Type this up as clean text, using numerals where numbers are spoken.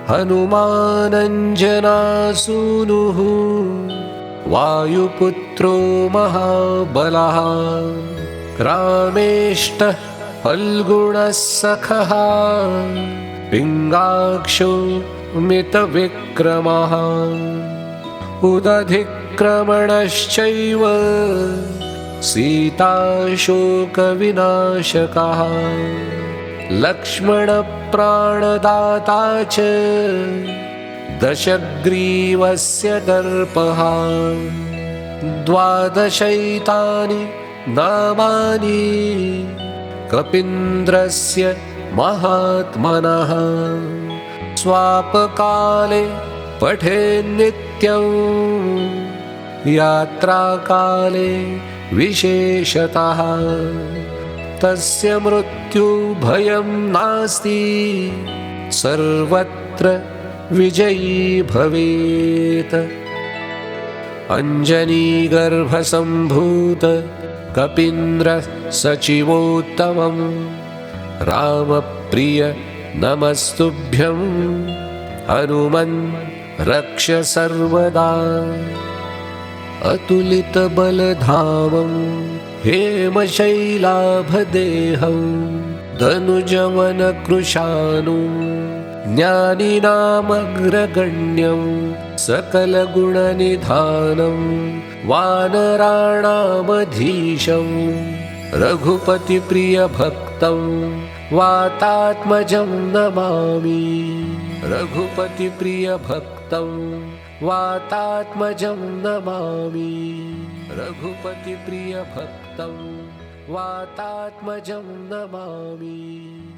हनुमानञ्जनासूनुः वायुपुत्रो महाबलः रामेष्टः फल्गुणः सखः पिङ्गाक्षो मितविक्रमः उदधिक्रमणश्चैव सीताशोकविनाशकः लक्ष्मणप्राणदाता च दशग्रीवस्य दर्पः 12 नामानि कपीन्द्रस्य महात्मनः स्वापकाले पठेन्नित्यं यात्राकाले विशेषतः तस्य मृत्युभयं नास्ति सर्वत्र विजयी भवेत् अञ्जनीगर्भसम्भूत कपीन्द्र सचिवोत्तमं रामप्रिय नमस्तुभ्यं हनुमन् रक्ष सर्वदा अतुलितबलधामं हेमशैलाभदेहं धनुजवनकृशानुं ज्ञानिनामग्रगण्यं सकलगुणनिधानं वानराणामधीशं रघुपतिप्रियभक्तं वातात्मजं नमामि रघुपतिप्रियभक्तं वातात्मजं नमामि रघुपतिप्रियभक्तं वातात्मजं नमामि।